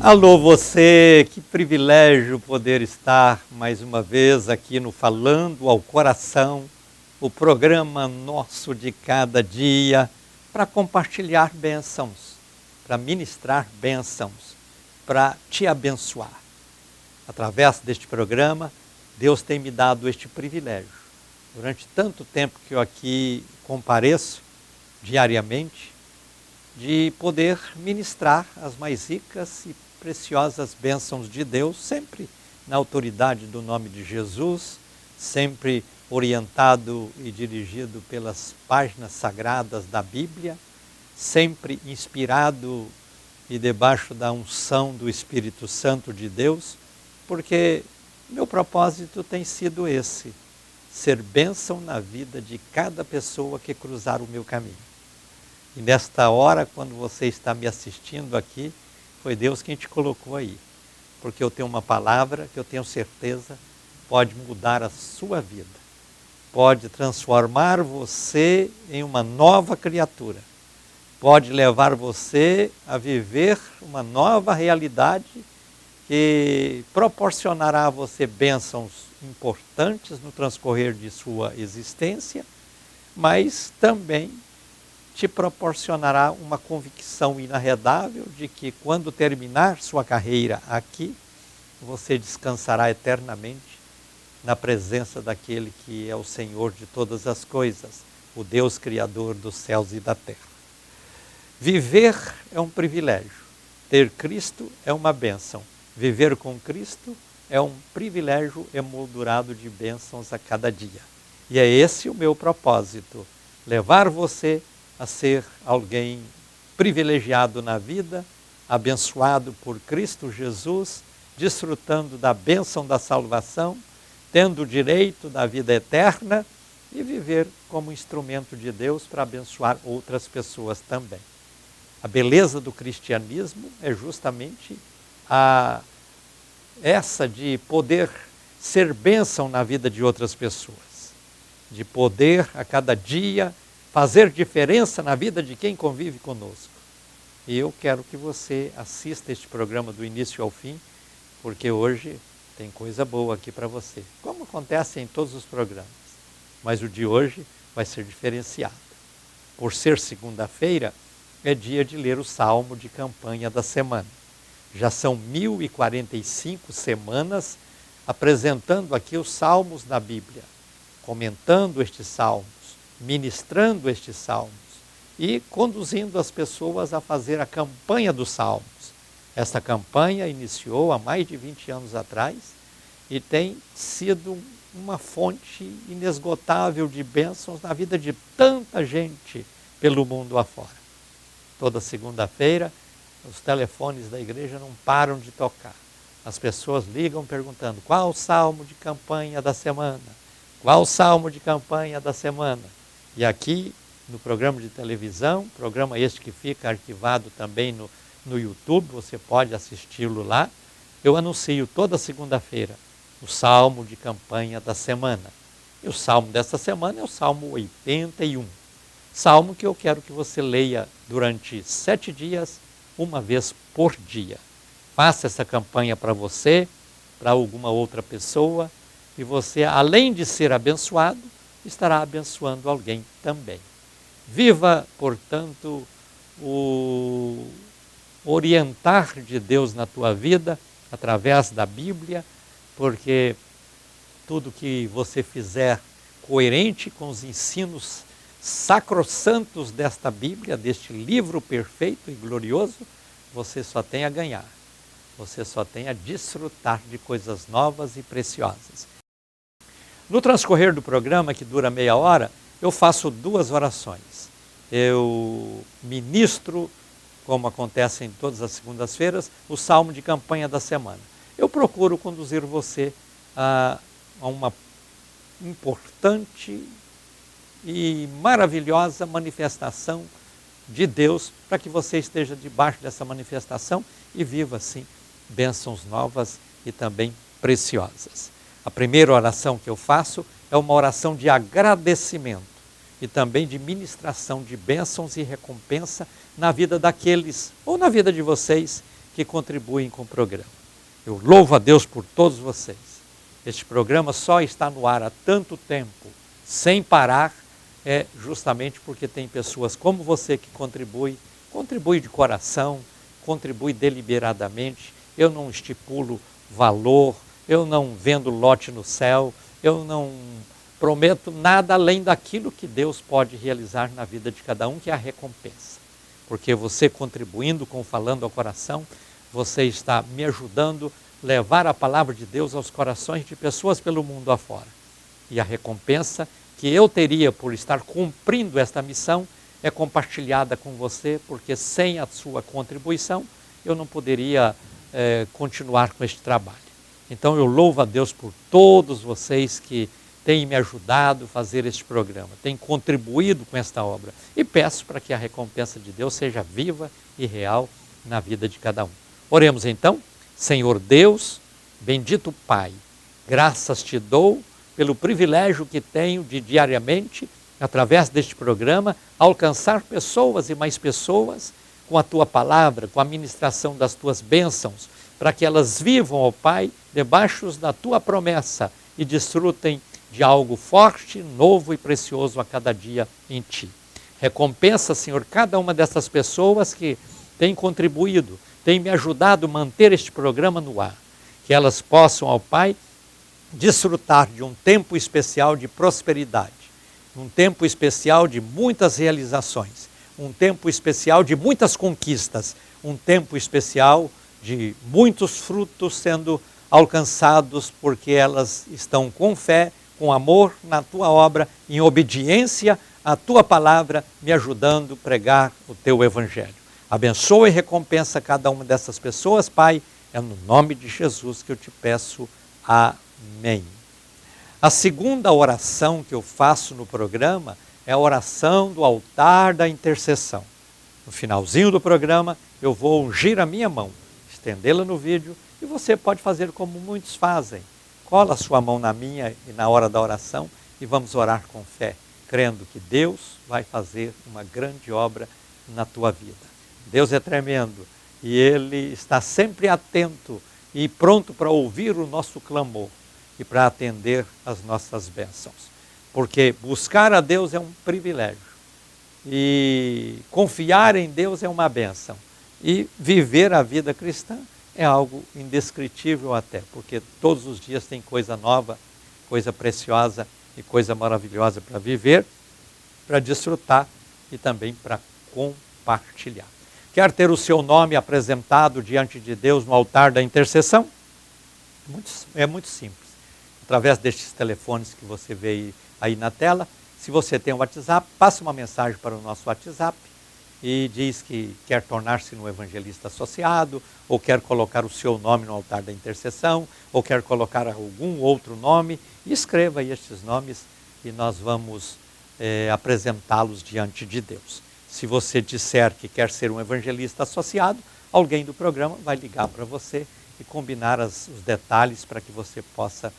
Alô você, que privilégio poder estar mais uma vez aqui no Falando ao Coração, o programa nosso de cada dia, para compartilhar bênçãos, para ministrar bênçãos, para te abençoar. Através deste programa, Deus tem me dado este privilégio. Durante tanto tempo que eu aqui compareço, diariamente, de poder ministrar as mais ricas e preciosas bênçãos de Deus, sempre na autoridade do nome de Jesus, sempre orientado e dirigido pelas páginas sagradas da Bíblia, sempre inspirado e debaixo da unção do Espírito Santo de Deus, porque meu propósito tem sido esse, ser bênção na vida de cada pessoa que cruzar o meu caminho. E nesta hora, quando você está me assistindo aqui, foi Deus quem te colocou aí. Porque eu tenho uma palavra que eu tenho certeza pode mudar a sua vida. Pode transformar você em uma nova criatura. Pode levar você a viver uma nova realidade que proporcionará a você bênçãos importantes no transcorrer de sua existência, mas também te proporcionará uma convicção inarredável de que quando terminar sua carreira aqui, você descansará eternamente na presença daquele que é o Senhor de todas as coisas, o Deus Criador dos céus e da terra. Viver é um privilégio, ter Cristo é uma bênção, viver com Cristo é um privilégio emoldurado de bênçãos a cada dia. E é esse o meu propósito, levar você a ser alguém privilegiado na vida, abençoado por Cristo Jesus, desfrutando da bênção da salvação, tendo o direito da vida eterna e viver como instrumento de Deus para abençoar outras pessoas também. A beleza do cristianismo é justamente essa de poder ser bênção na vida de outras pessoas, de poder a cada dia fazer diferença na vida de quem convive conosco. E eu quero que você assista este programa do início ao fim, porque hoje tem coisa boa aqui para você, como acontece em todos os programas. Mas o de hoje vai ser diferenciado. Por ser segunda-feira, é dia de ler o Salmo de campanha da semana. Já são 1045 semanas apresentando aqui os salmos da Bíblia, comentando estes salmos, ministrando estes salmos e conduzindo as pessoas a fazer a campanha dos salmos. Esta campanha iniciou há mais de 20 anos atrás e tem sido uma fonte inesgotável de bênçãos na vida de tanta gente pelo mundo afora. Toda segunda-feira, os telefones da igreja não param de tocar. As pessoas ligam perguntando: qual o salmo de campanha da semana? Qual o salmo de campanha da semana? E aqui, no programa de televisão, programa este que fica arquivado também no YouTube, você pode assisti-lo lá, eu anuncio toda segunda-feira o salmo de campanha da semana. E o salmo dessa semana é o Salmo 81. Salmo que eu quero que você leia durante 7 dias, uma vez por dia. Faça essa campanha para você, para alguma outra pessoa, e você, além de ser abençoado, estará abençoando alguém também. Viva, portanto, o orientar de Deus na tua vida, através da Bíblia, porque tudo que você fizer coerente com os ensinos sacrossantos desta Bíblia, deste livro perfeito e glorioso, você só tem a ganhar. Você só tem a desfrutar de coisas novas e preciosas. No transcorrer do programa, que dura meia hora, eu faço 2 orações. Eu ministro, como acontece em todas as segundas-feiras, o salmo de campanha da semana. Eu procuro conduzir você a uma importante e maravilhosa manifestação de Deus, para que você esteja debaixo dessa manifestação e viva assim bênçãos novas e também preciosas. A primeira oração que eu faço é uma oração de agradecimento e também de ministração de bênçãos e recompensa na vida daqueles, ou na vida de vocês, que contribuem com o programa. Eu louvo a Deus por todos vocês. Este programa só está no ar há tanto tempo, sem parar, justamente porque tem pessoas como você que contribui de coração, contribui deliberadamente. Eu não estipulo valor, eu não vendo lote no céu, eu não prometo nada além daquilo que Deus pode realizar na vida de cada um, que é a recompensa. Porque você contribuindo com Falando ao Coração, você está me ajudando a levar a palavra de Deus aos corações de pessoas pelo mundo afora. E a recompensa que eu teria por estar cumprindo esta missão é compartilhada com você, porque sem a sua contribuição eu não poderia continuar com este trabalho. Então eu louvo a Deus por todos vocês que têm me ajudado a fazer este programa, têm contribuído com esta obra. E peço para que a recompensa de Deus seja viva e real na vida de cada um. Oremos então. Senhor Deus, bendito Pai, graças te dou pelo privilégio que tenho de diariamente, através deste programa, alcançar pessoas e mais pessoas com a tua palavra, com a ministração das tuas bênçãos, para que elas vivam, ó Pai, debaixo da tua promessa e desfrutem de algo forte, novo e precioso a cada dia em ti. Recompensa, Senhor, cada uma dessas pessoas que têm contribuído, têm me ajudado a manter este programa no ar. Que elas possam, ó Pai, desfrutar de um tempo especial de prosperidade, um tempo especial de muitas realizações, um tempo especial de muitas conquistas, um tempo especial de muitos frutos sendo alcançados, porque elas estão com fé, com amor na tua obra, em obediência à tua palavra, me ajudando a pregar o teu evangelho. Abençoa e recompensa cada uma dessas pessoas, Pai, é no nome de Jesus que eu te peço. Amém. A segunda oração que eu faço no programa é a oração do altar da intercessão. No finalzinho do programa, eu vou ungir a minha mão, estendê-la no vídeo, e você pode fazer como muitos fazem. Cola a sua mão na minha e na hora da oração e vamos orar com fé, crendo que Deus vai fazer uma grande obra na tua vida. Deus é tremendo e Ele está sempre atento e pronto para ouvir o nosso clamor e para atender as nossas bênçãos. Porque buscar a Deus é um privilégio e confiar em Deus é uma bênção. E viver a vida cristã é algo indescritível até, porque todos os dias tem coisa nova, coisa preciosa e coisa maravilhosa para viver, para desfrutar e também para compartilhar. Quer ter o seu nome apresentado diante de Deus no altar da intercessão? É muito simples. Através destes telefones que você vê aí na tela, se você tem um WhatsApp, passa uma mensagem para o nosso WhatsApp e diz que quer tornar-se um evangelista associado, ou quer colocar o seu nome no altar da intercessão, ou quer colocar algum outro nome, e escreva aí estes nomes e nós vamos apresentá-los diante de Deus. Se você disser que quer ser um evangelista associado, alguém do programa vai ligar para você e combinar os detalhes para que você possa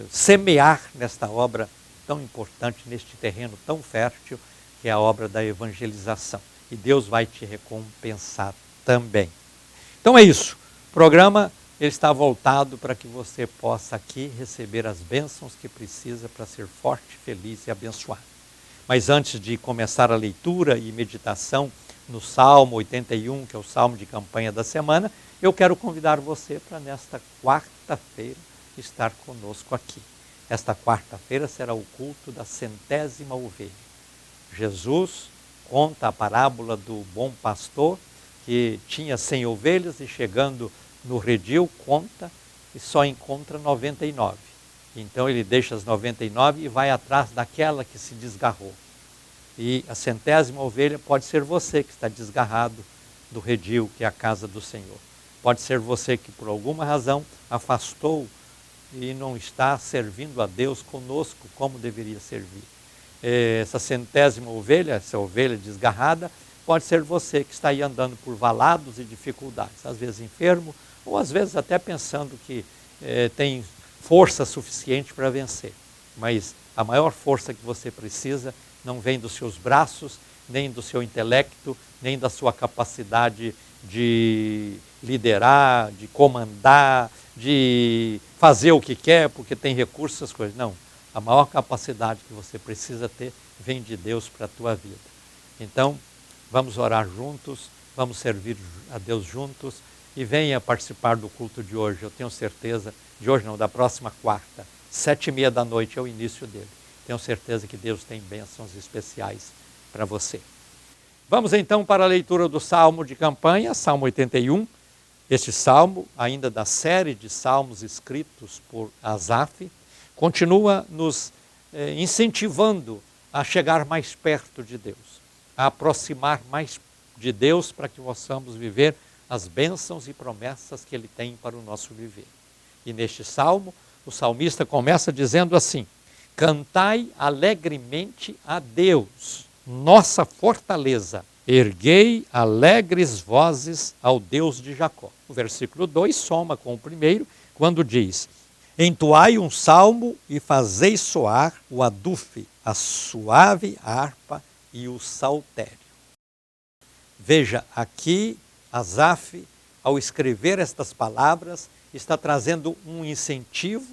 semear nesta obra tão importante, neste terreno tão fértil, que é a obra da evangelização. E Deus vai te recompensar também. Então é isso. O programa ele está voltado para que você possa aqui receber as bênçãos que precisa para ser forte, feliz e abençoado. Mas antes de começar a leitura e meditação no Salmo 81, que é o Salmo de campanha da semana, eu quero convidar você para nesta quarta-feira estar conosco aqui. Esta quarta-feira será o culto da 100ª ovelha. Jesus conta a parábola do bom pastor que tinha 100 ovelhas e chegando no redil conta e só encontra 99. Então ele deixa as 99 e vai atrás daquela que se desgarrou. E a 100ª ovelha pode ser você que está desgarrado do redil, que é a casa do Senhor. Pode ser você que por alguma razão afastou e não está servindo a Deus conosco como deveria servir. Essa 100ª ovelha, essa ovelha desgarrada, pode ser você que está aí andando por valados e dificuldades, às vezes enfermo, ou às vezes até pensando que tem força suficiente para vencer. Mas a maior força que você precisa não vem dos seus braços, nem do seu intelecto, nem da sua capacidade de liderar, de comandar, de fazer o que quer porque tem recursos, essas coisas. Não, a maior capacidade que você precisa ter vem de Deus para a tua vida. Então, vamos orar juntos, vamos servir a Deus juntos e venha participar do culto de hoje. Eu tenho certeza, de hoje não, da próxima quarta, 7h30 da noite é o início dele. Tenho certeza que Deus tem bênçãos especiais para você. Vamos então para a leitura do Salmo de campanha, Salmo 81. Este salmo, ainda da série de salmos escritos por Asaf, continua nos incentivando a chegar mais perto de Deus, a aproximar mais de Deus para que possamos viver as bênçãos e promessas que Ele tem para o nosso viver. E neste salmo, o salmista começa dizendo assim: cantai alegremente a Deus, nossa fortaleza, erguei alegres vozes ao Deus de Jacó. O versículo 2 soma com o primeiro, quando diz: entoai um salmo e fazei soar o adufe, a suave harpa e o saltério. Veja, aqui Asaf, ao escrever estas palavras, está trazendo um incentivo,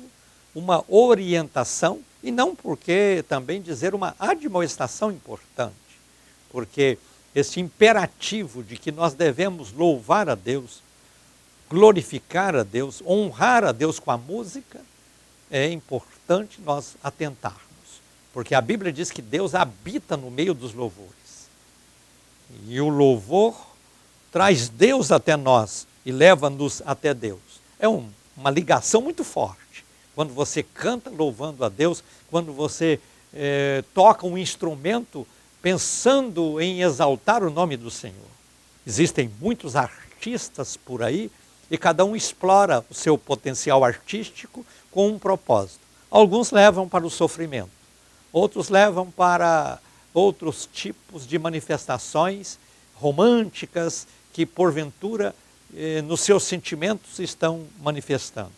uma orientação, e não porque também dizer uma admoestação importante, porque esse imperativo de que nós devemos louvar a Deus, glorificar a Deus, honrar a Deus com a música, é importante nós atentarmos, porque a Bíblia diz que Deus habita no meio dos louvores, e o louvor traz Deus até nós e leva-nos até Deus. É uma ligação muito forte. Quando você canta louvando a Deus, quando você toca um instrumento pensando em exaltar o nome do Senhor. Existem muitos artistas por aí e cada um explora o seu potencial artístico com um propósito. Alguns levam para o sofrimento, outros levam para outros tipos de manifestações românticas que porventura nos seus sentimentos estão manifestando.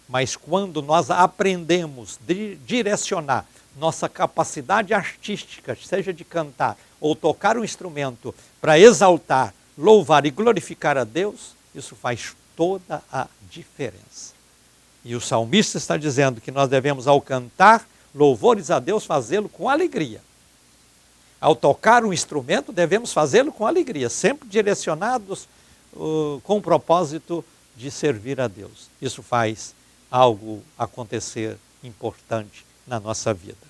Mas quando nós aprendemos a direcionar nossa capacidade artística, seja de cantar ou tocar um instrumento, para exaltar, louvar e glorificar a Deus, isso faz toda a diferença. E o salmista está dizendo que nós devemos, ao cantar louvores a Deus, fazê-lo com alegria. Ao tocar um instrumento, devemos fazê-lo com alegria, sempre direcionados com o propósito de servir a Deus. Isso faz algo acontecer importante na nossa vida.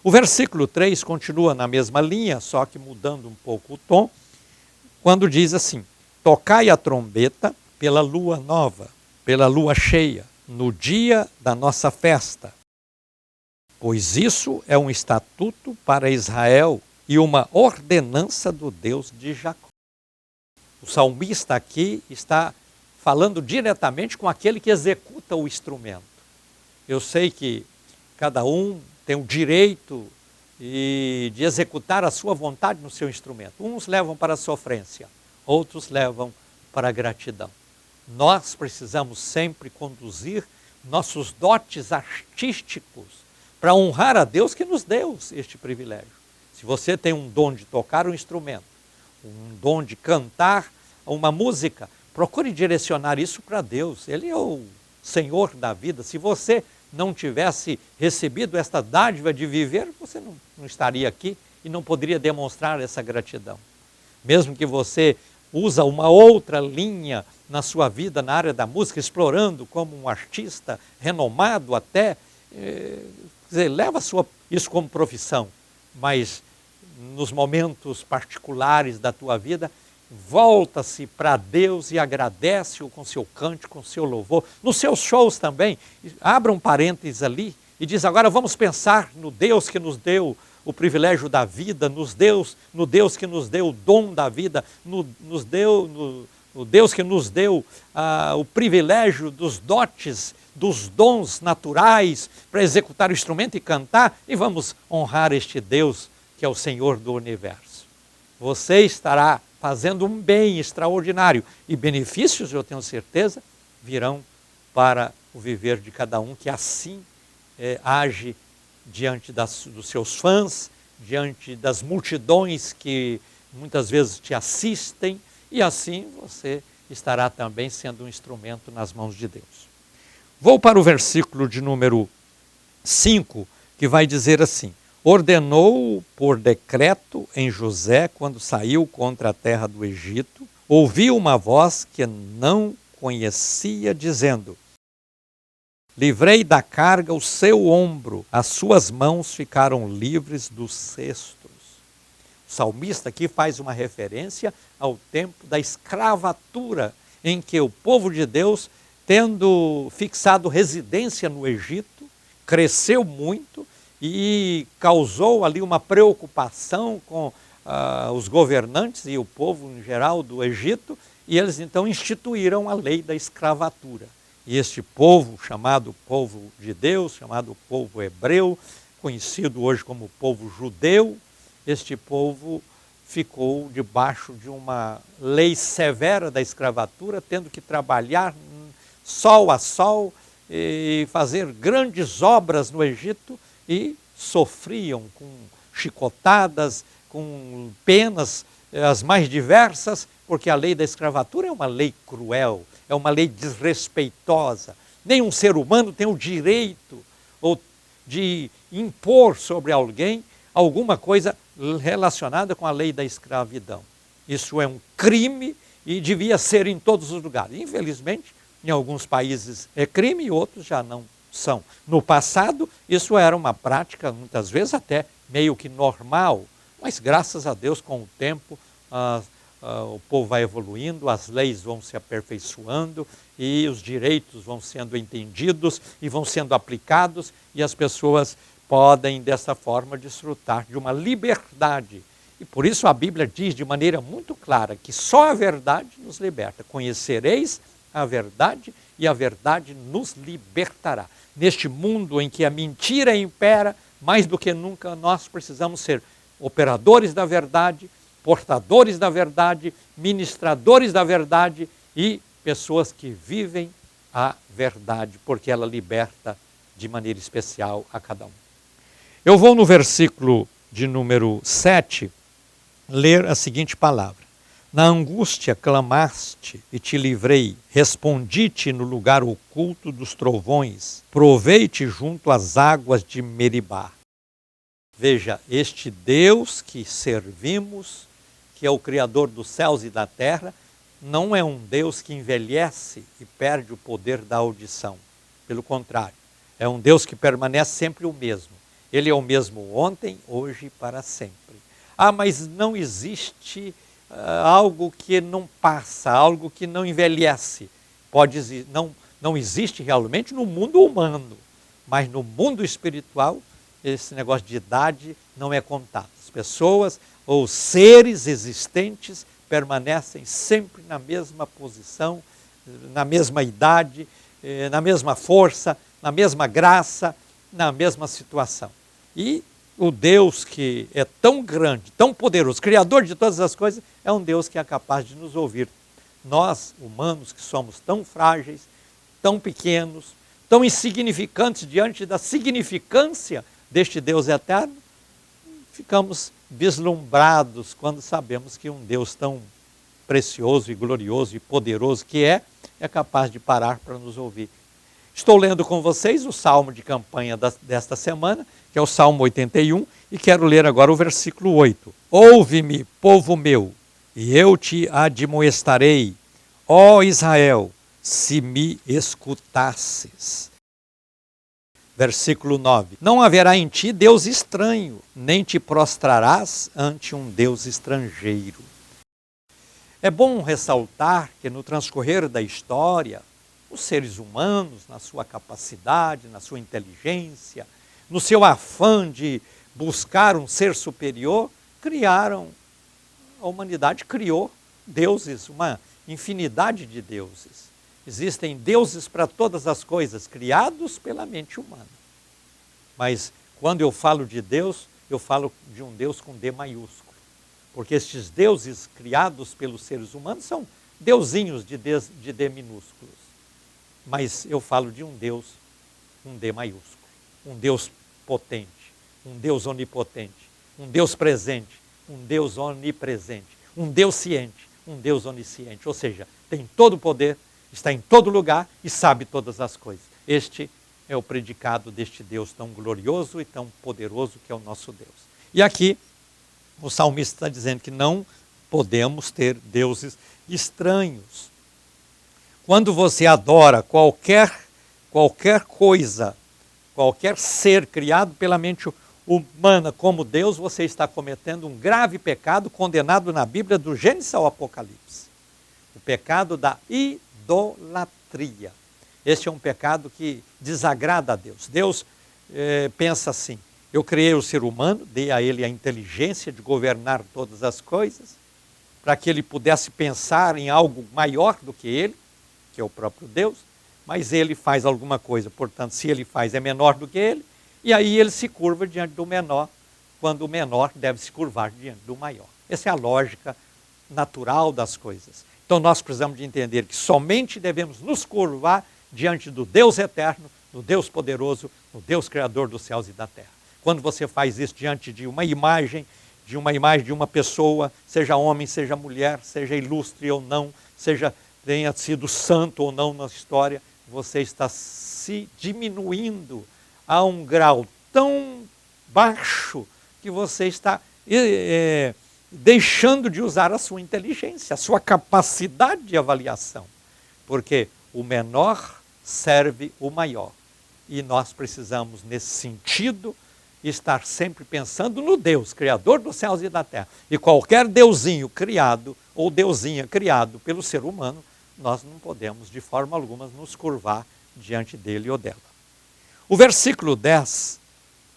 O versículo 3 continua na mesma linha, só que mudando um pouco o tom, quando diz assim: tocai a trombeta pela lua nova, pela lua cheia, no dia da nossa festa, pois isso é um estatuto para Israel e uma ordenança do Deus de Jacó. O salmista aqui está falando diretamente com aquele que executa o instrumento. Eu sei que cada um tem o direito de executar a sua vontade no seu instrumento. Uns levam para a sofrência, outros levam para a gratidão. Nós precisamos sempre conduzir nossos dotes artísticos para honrar a Deus que nos deu este privilégio. Se você tem um dom de tocar um instrumento, um dom de cantar uma música, procure direcionar isso para Deus. Ele é o Senhor da vida. Se você não tivesse recebido esta dádiva de viver, você não estaria aqui e não poderia demonstrar essa gratidão. Mesmo que você usa uma outra linha na sua vida, na área da música, explorando como um artista renomado até, leva isso como profissão, mas nos momentos particulares da tua vida, volta-se para Deus e agradece-o com seu cântico, com seu louvor. Nos seus shows também, abra um parênteses ali e diz: agora vamos pensar no Deus que nos deu o privilégio da vida, no Deus que nos deu o dom da vida, no Deus que nos deu o privilégio dos dotes, dos dons naturais para executar o instrumento e cantar, e vamos honrar este Deus que é o Senhor do universo. Você estará fazendo um bem extraordinário e benefícios, eu tenho certeza, virão para o viver de cada um que assim age diante dos seus fãs, diante das multidões que muitas vezes te assistem e assim você estará também sendo um instrumento nas mãos de Deus. Vou para o versículo de número 5, que vai dizer assim: ordenou por decreto em José, quando saiu contra a terra do Egito, ouviu uma voz que não conhecia, dizendo: livrei da carga o seu ombro, as suas mãos ficaram livres dos cestos. O salmista aqui faz uma referência ao tempo da escravatura, em que o povo de Deus, tendo fixado residência no Egito, cresceu muito e causou ali uma preocupação com os governantes e o povo em geral do Egito, e eles então instituíram a lei da escravatura. E este povo, chamado povo de Deus, chamado povo hebreu, conhecido hoje como povo judeu, este povo ficou debaixo de uma lei severa da escravatura, tendo que trabalhar sol a sol e fazer grandes obras no Egito, e sofriam com chicotadas, com penas as mais diversas, porque a lei da escravatura é uma lei cruel, é uma lei desrespeitosa. Nenhum ser humano tem o direito de impor sobre alguém alguma coisa relacionada com a lei da escravidão. Isso é um crime e devia ser em todos os lugares. Infelizmente, em alguns países é crime e outros já não são. No passado, isso era uma prática, muitas vezes até meio que normal, mas graças a Deus, com o tempo, o povo vai evoluindo, as leis vão se aperfeiçoando e os direitos vão sendo entendidos e vão sendo aplicados, e as pessoas podem, dessa forma, desfrutar de uma liberdade. E por isso a Bíblia diz de maneira muito clara que só a verdade nos liberta. Conhecereis a verdade e a verdade nos libertará. Neste mundo em que a mentira impera, mais do que nunca nós precisamos ser operadores da verdade, portadores da verdade, ministradores da verdade e pessoas que vivem a verdade, porque ela liberta de maneira especial a cada um. Eu vou no versículo de número 7 ler a seguinte palavra: na angústia clamaste e te livrei, respondi-te no lugar oculto dos trovões, provei-te junto às águas de Meribá. Veja, este Deus que servimos, que é o Criador dos céus e da terra, não é um Deus que envelhece e perde o poder da audição. Pelo contrário, é um Deus que permanece sempre o mesmo. Ele é o mesmo ontem, hoje e para sempre. Ah, mas não existe algo que não passa, algo que não envelhece. Não existe realmente no mundo humano, mas no mundo espiritual, esse negócio de idade não é contado. As pessoas ou seres existentes permanecem sempre na mesma posição, na mesma idade, na mesma força, na mesma graça, na mesma situação. E o Deus que é tão grande, tão poderoso, Criador de todas as coisas, é um Deus que é capaz de nos ouvir. Nós, humanos, que somos tão frágeis, tão pequenos, tão insignificantes diante da significância deste Deus eterno, ficamos vislumbrados quando sabemos que um Deus tão precioso e glorioso e poderoso que é capaz de parar para nos ouvir. Estou lendo com vocês o salmo de campanha desta semana, que é o Salmo 81, e quero ler agora o versículo 8. Ouve-me, povo meu, e eu te admoestarei, ó Israel, se me escutasses. Versículo 9. Não haverá em ti Deus estranho, nem te prostrarás ante um Deus estrangeiro. É bom ressaltar que no transcorrer da história, os seres humanos, na sua capacidade, na sua inteligência, no seu afã de buscar um ser superior, a humanidade criou deuses, uma infinidade de deuses. Existem deuses para todas as coisas, criados pela mente humana. Mas quando eu falo de Deus, eu falo de um Deus com D maiúsculo. Porque estes deuses criados pelos seres humanos são deusinhos de D minúsculos. Mas eu falo de um Deus com D maiúsculo. Um Deus potente, um Deus onipotente, um Deus presente, um Deus onipresente, um Deus ciente, um Deus onisciente, ou seja, tem todo o poder, está em todo lugar e sabe todas as coisas. Este é o predicado deste Deus tão glorioso e tão poderoso que é o nosso Deus. E aqui o salmista está dizendo que não podemos ter deuses estranhos. Quando você adora qualquer coisa, qualquer ser criado pela mente humana como Deus, você está cometendo um grave pecado condenado na Bíblia do Gênesis ao Apocalipse. O pecado da idolatria. Este é um pecado que desagrada a Deus. Deus pensa assim: eu criei o ser humano, dei a ele a inteligência de governar todas as coisas, para que ele pudesse pensar em algo maior do que ele, que é o próprio Deus, mas ele faz alguma coisa, portanto, se ele faz é menor do que ele, e aí ele se curva diante do menor, quando o menor deve se curvar diante do maior. Essa é a lógica natural das coisas. Então nós precisamos de entender que somente devemos nos curvar diante do Deus eterno, do Deus poderoso, do Deus criador dos céus e da terra. Quando você faz isso diante de uma imagem de uma pessoa, seja homem, seja mulher, seja ilustre ou não, seja tenha sido santo ou não na história, você está se diminuindo a um grau tão baixo que você está deixando de usar a sua inteligência, a sua capacidade de avaliação. Porque o menor serve o maior. E nós precisamos, nesse sentido, estar sempre pensando no Deus, Criador dos céus e da terra. E qualquer deusinho criado, ou deusinha criado pelo ser humano, nós não podemos, de forma alguma, nos curvar diante dele ou dela. O versículo 10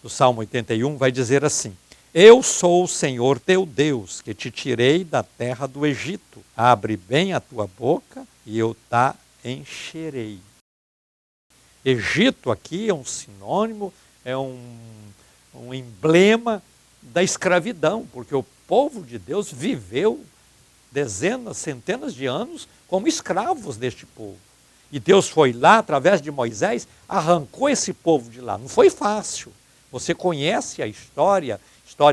do Salmo 81 vai dizer assim: eu sou o Senhor teu Deus, que te tirei da terra do Egito. Abre bem a tua boca e eu te encherei. Egito aqui é um sinônimo, é um emblema da escravidão, porque o povo de Deus viveu dezenas, centenas de anos como escravos deste povo. E Deus foi lá, através de Moisés, arrancou esse povo de lá. Não foi fácil. Você conhece a história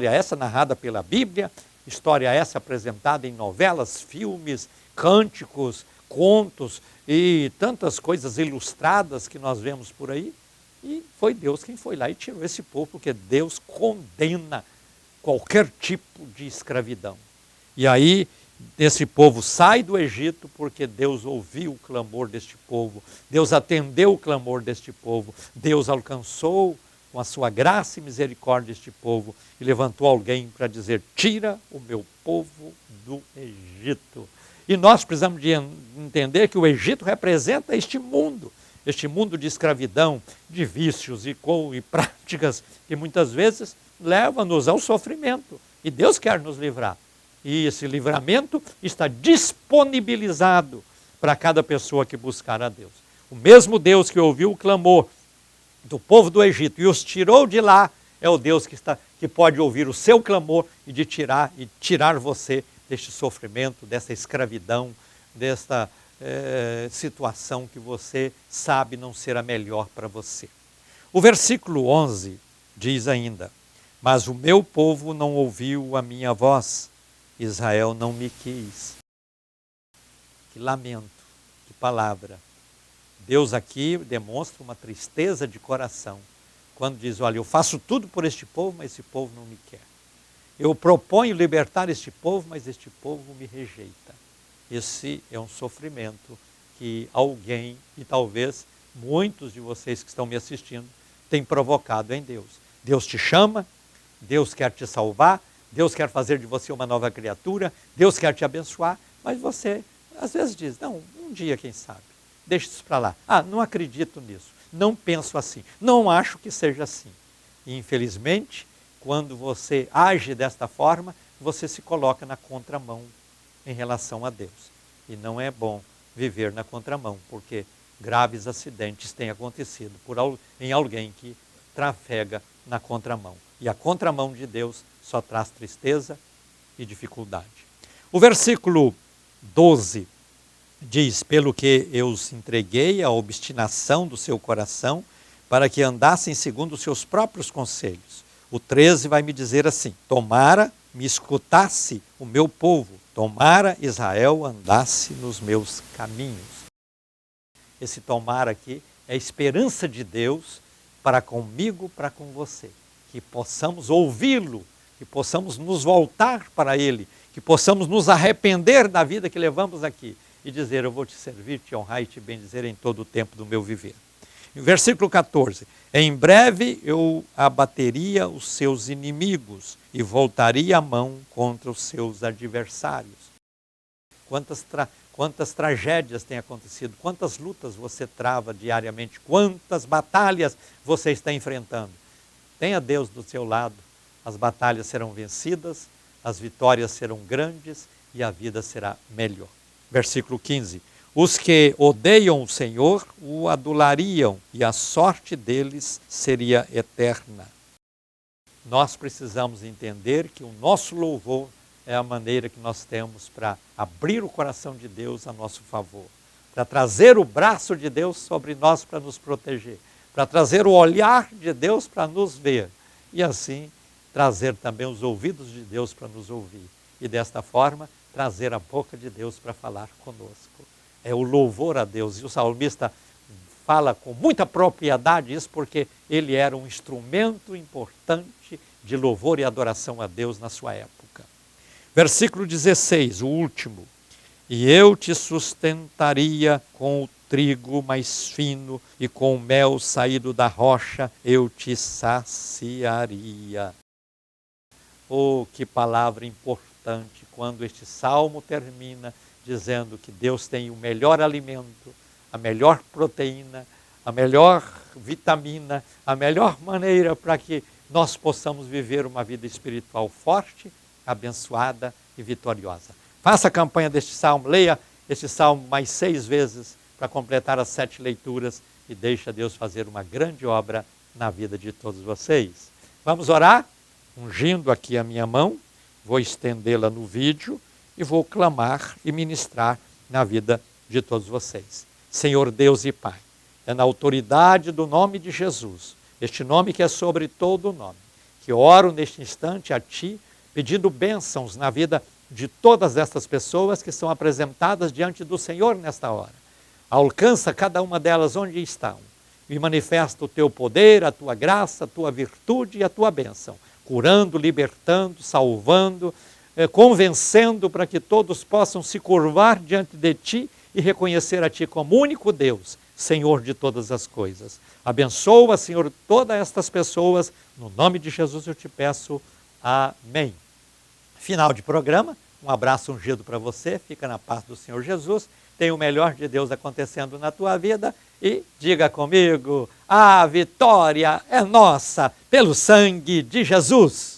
essa narrada pela Bíblia, história essa apresentada em novelas, filmes, cânticos, contos e tantas coisas ilustradas que nós vemos por aí. E foi Deus quem foi lá e tirou esse povo, porque Deus condena qualquer tipo de escravidão. E aí, esse povo sai do Egito porque Deus ouviu o clamor deste povo, Deus atendeu o clamor deste povo, Deus alcançou com a sua graça e misericórdia este povo e levantou alguém para dizer: tira o meu povo do Egito. E nós precisamos de entender que o Egito representa este mundo de escravidão, de vícios e práticas que muitas vezes levam-nos ao sofrimento. E Deus quer nos livrar. E esse livramento está disponibilizado para cada pessoa que buscar a Deus. O mesmo Deus que ouviu o clamor do povo do Egito e os tirou de lá, é o Deus que pode ouvir o seu clamor e tirar você deste sofrimento, dessa escravidão, desta situação que você sabe não ser a melhor para você. O versículo 11 diz ainda: mas o meu povo não ouviu a minha voz, Israel não me quis. Que lamento, que palavra. Deus aqui demonstra uma tristeza de coração, quando diz: olha, eu faço tudo por este povo, mas esse povo não me quer. Eu proponho libertar este povo, mas este povo me rejeita. Esse é um sofrimento que alguém, e talvez muitos de vocês que estão me assistindo, têm provocado em Deus. Deus te chama, Deus quer te salvar, Deus quer fazer de você uma nova criatura, Deus quer te abençoar, mas você às vezes diz: não, um dia quem sabe, deixa isso para lá. Ah, não acredito nisso, não penso assim, não acho que seja assim. E infelizmente, quando você age desta forma, você se coloca na contramão em relação a Deus. E não é bom viver na contramão, porque graves acidentes têm acontecido em alguém que trafega na contramão. E a contramão de Deus só traz tristeza e dificuldade. O versículo 12 diz: pelo que eu os entreguei à obstinação do seu coração, para que andassem segundo os seus próprios conselhos. O 13 vai me dizer assim: tomara me escutasse o meu povo, tomara Israel andasse nos meus caminhos. Esse tomara aqui é a esperança de Deus para comigo, para com você. Que possamos ouvi-lo, que possamos nos voltar para Ele, que possamos nos arrepender da vida que levamos aqui e dizer: eu vou te servir, te honrar e te bendizer em todo o tempo do meu viver. Versículo 14, em breve eu abateria os seus inimigos e voltaria a mão contra os seus adversários. Quantas tragédias têm acontecido, quantas lutas você trava diariamente, quantas batalhas você está enfrentando. Tenha Deus do seu lado, as batalhas serão vencidas, as vitórias serão grandes e a vida será melhor. Versículo 15, os que odeiam o Senhor o adulariam e a sorte deles seria eterna. Nós precisamos entender que o nosso louvor é a maneira que nós temos para abrir o coração de Deus a nosso favor, para trazer o braço de Deus sobre nós para nos proteger, para trazer o olhar de Deus para nos ver e assim trazer também os ouvidos de Deus para nos ouvir e desta forma trazer a boca de Deus para falar conosco. É o louvor a Deus. E o salmista fala com muita propriedade isso porque ele era um instrumento importante de louvor e adoração a Deus na sua época. Versículo 16, o último. E eu te sustentaria com o trigo mais fino e com o mel saído da rocha, eu te saciaria. Oh, que palavra importante quando este salmo termina dizendo que Deus tem o melhor alimento, a melhor proteína, a melhor vitamina, a melhor maneira para que nós possamos viver uma vida espiritual forte, abençoada e vitoriosa. Faça a campanha deste salmo, leia este salmo mais 6 vezes para completar as 7 leituras e deixa Deus fazer uma grande obra na vida de todos vocês. Vamos orar? Ungindo aqui a minha mão, vou estendê-la no vídeo e vou clamar e ministrar na vida de todos vocês. Senhor Deus e Pai, é na autoridade do nome de Jesus, este nome que é sobre todo nome, que oro neste instante a Ti, pedindo bênçãos na vida de todas estas pessoas que são apresentadas diante do Senhor nesta hora. Alcança cada uma delas onde estão e manifesta o Teu poder, a Tua graça, a Tua virtude e a Tua bênção, curando, libertando, salvando, convencendo para que todos possam se curvar diante de Ti e reconhecer a Ti como único Deus, Senhor de todas as coisas. Abençoa, Senhor, todas estas pessoas, no nome de Jesus eu te peço, amém. Final de programa, um abraço ungido para você, fica na paz do Senhor Jesus, tem o melhor de Deus acontecendo na tua vida e diga comigo, a vitória é nossa pelo sangue de Jesus.